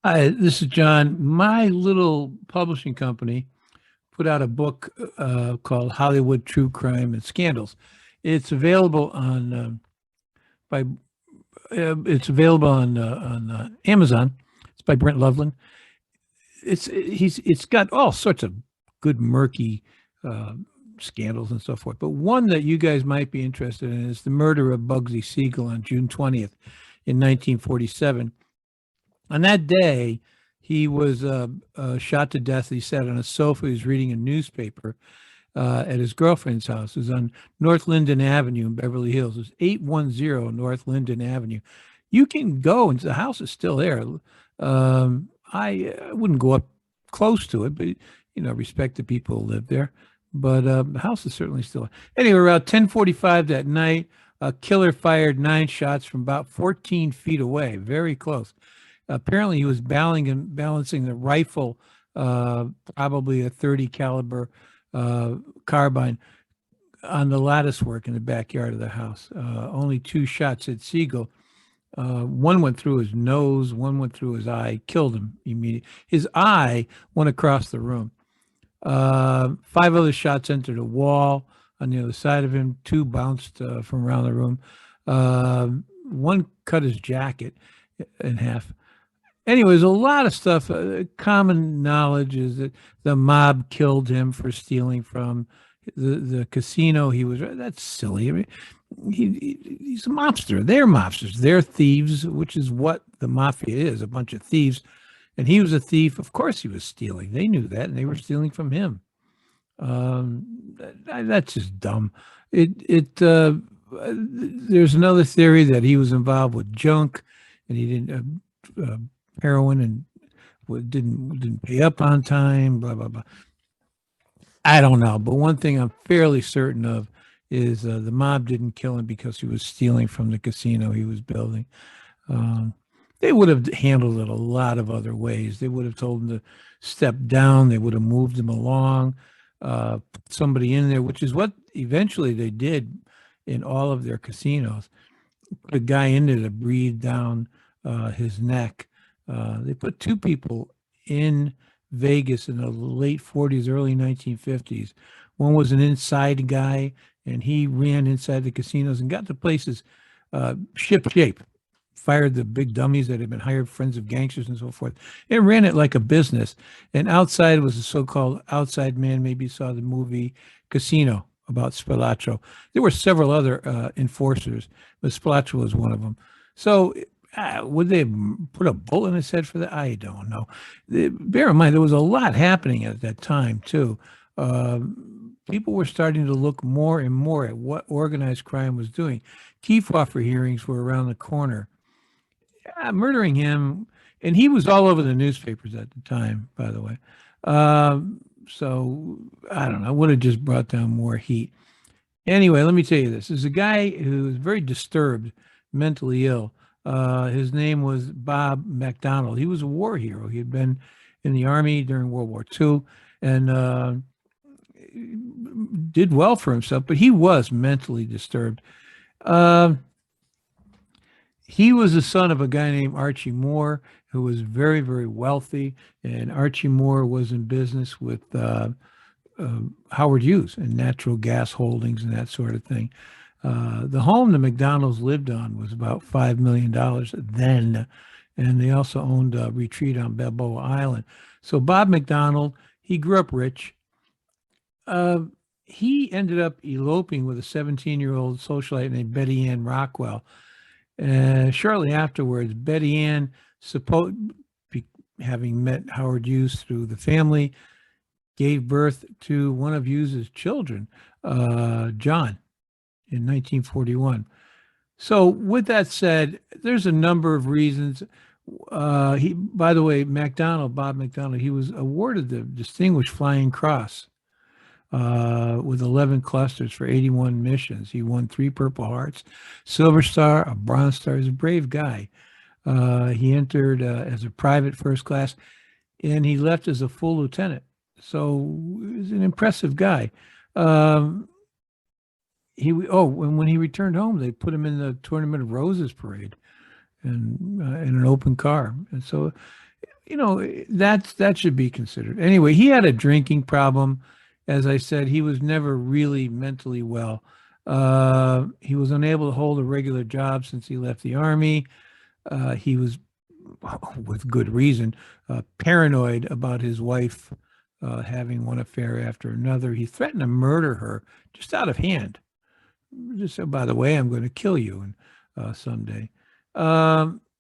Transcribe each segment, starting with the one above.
Hi, this is John. My little publishing company put out a book called Hollywood True Crime and Scandals. It's available on by it's available on Amazon. It's by Brent Loveland. It's got all sorts of good murky uh, scandals and so forth. But one that you guys might be interested in is the murder of Bugsy Siegel on June 20th in 1947. On that day, he was shot to death. He sat on a sofa. He was reading a newspaper at his girlfriend's house. It was on North Linden Avenue in Beverly Hills. It was 810 North Linden Avenue. You can go, and the house is still there. I wouldn't go up close to it, but respect the people who live there. But the house is certainly still there. Anyway, around 10:45 that night, a killer fired 9 shots from about 14 feet away, very close. Apparently, he was balancing the rifle, probably a 30 caliber carbine, on the lattice work in the backyard of the house. Only 2 shots hit Siegel. One went through his nose, one went through his eye, killed him immediately. His eye went across the room. 5 other shots entered a wall on the other side of him. 2 bounced from around the room. One cut his jacket in half. Anyways, a lot of stuff. Common knowledge is that the mob killed him for stealing from the casino. That's silly. I mean, he's a mobster. They're mobsters. They're thieves, which is what the mafia is, a bunch of thieves. And he was a thief. Of course he was stealing. They knew that, and they were stealing from him. That's just dumb. There's another theory that he was involved with junk, and he didn't heroin and didn't pay up on time. Blah blah blah. I don't know, but one thing I'm fairly certain of is the mob didn't kill him because he was stealing from the casino he was building. Um, they would have handled it a lot of other ways. They would have told him to step down. They would have moved him along, put somebody in there, which is what eventually they did in all of their casinos. Put a guy in there to breathe down his neck. They put 2 people in Vegas in the late 40s, early 1950s. One was an inside guy, and he ran inside the casinos and got to places ship shape, fired the big dummies that had been hired, friends of gangsters and so forth, and ran it like a business. And outside was a so-called outside man. Maybe you saw the movie Casino about Spilaccio. There were several other enforcers, but Spilaccio was one of them. So would they put a bullet in his head for that? I don't know. Bear in mind, there was a lot happening at that time, too. People were starting to look more and more at what organized crime was doing. Kefauver hearings were around the corner. Murdering him, and he was all over the newspapers at the time, by the way. So, I don't know. I would have just brought down more heat. Anyway, let me tell you this. There's a guy who was very disturbed, mentally ill. His name was Bob McDonald. He was a war hero. He had been in the Army during World War II and did well for himself, but he was mentally disturbed. Uh, he was the son of a guy named Archie Moore, who was very, very wealthy. And Archie Moore was in business with Howard Hughes and natural gas holdings and that sort of thing. The home the McDonald's lived on was about $5 million then, and they also owned a retreat on Balboa Island. So Bob McDonald, he grew up rich. He ended up eloping with a 17-year-old socialite named Betty Ann Rockwell. Shortly afterwards, Betty Ann, having met Howard Hughes through the family, gave birth to one of Hughes's children, John, in 1941. So with that said, there's a number of reasons. By the way, Bob McDonald, he was awarded the Distinguished Flying Cross with 11 clusters for 81 missions. He won 3 Purple Hearts, Silver Star, a Bronze Star. He's a brave guy. He entered as a private first class, and he left as a full lieutenant. So he's an impressive guy. And when he returned home, they put him in the Tournament of Roses parade and in an open car. And so you know, that should be considered. Anyway, he had a drinking problem. As I said, he was never really mentally well. He was unable to hold a regular job since he left the army. He was, with good reason, paranoid about his wife having one affair after another. He threatened to murder her just out of hand. Just said, by the way, I'm going to kill you and someday.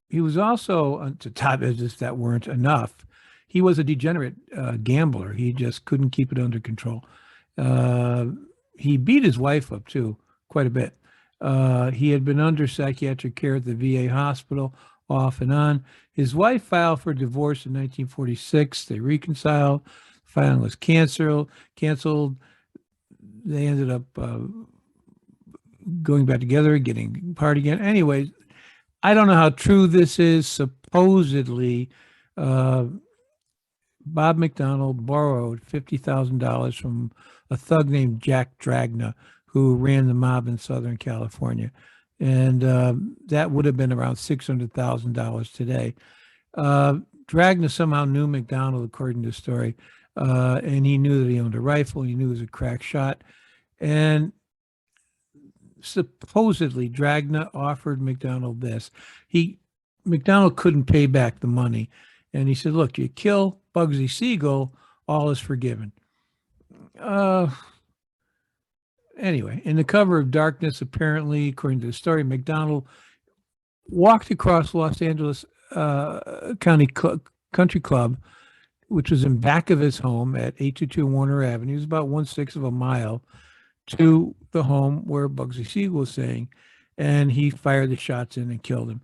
He was also, to top as if that weren't enough, he was a degenerate gambler. He just couldn't keep it under control. Uh, he beat his wife up too, quite a bit. He had been under psychiatric care at the VA hospital off and on. His wife filed for divorce in 1946. They reconciled. Filing was canceled. They ended up going back together, getting apart again. Anyways, I don't know how true this is. Supposedly, Bob McDonald borrowed $50,000 from a thug named Jack Dragna, who ran the mob in Southern California. And that would have been around $600,000 today. Dragna somehow knew McDonald, according to the story, and he knew that he owned a rifle. He knew he was a crack shot. And supposedly Dragna offered McDonald this. McDonald couldn't pay back the money. And he said, look, you kill Bugsy Siegel, all is forgiven. Anyway, in the cover of darkness, apparently, according to the story, McDonald walked across Los Angeles Country Club, which was in back of his home at 822 Warner Avenue. It was about 1/6 of a mile to the home where Bugsy Siegel was staying, and he fired the shots in and killed him.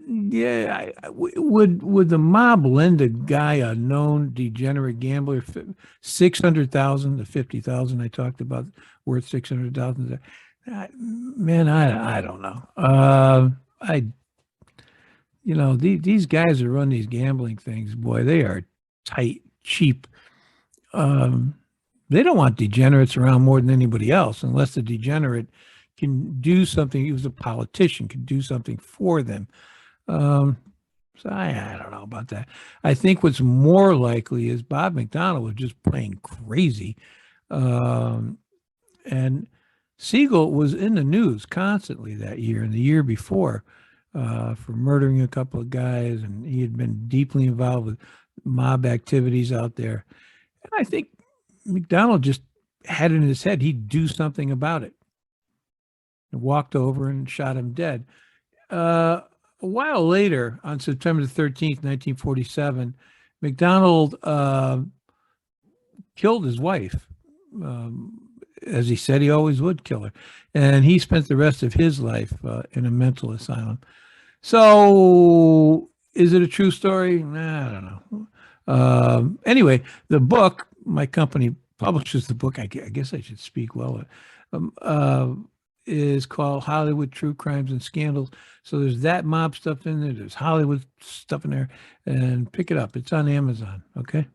Yeah, would the mob lend a guy, a known degenerate gambler, 600,000 to 50,000? I talked about worth 600,000. Man, I don't know. These guys that run these gambling things, boy, they are tight, cheap. They don't want degenerates around more than anybody else, unless the degenerate can do something. He was a politician, can do something for them. So I don't know about that. I think what's more likely is Bob McDonald was just plain crazy. And Siegel was in the news constantly that year and the year before for murdering a couple of guys, and he had been deeply involved with mob activities out there. And I think McDonald just had it in his head he'd do something about it. And walked over and shot him dead. A while later, on September 13th, 1947, McDonald killed his wife. As he said, he always would kill her. And he spent the rest of his life in a mental asylum. So is it a true story? I don't know. Anyway, the book, my company publishes the book. I guess I should speak well. Is called Hollywood True Crimes and Scandals. So there's that mob stuff in there. There's Hollywood stuff in there. And pick it up. It's on Amazon. Okay.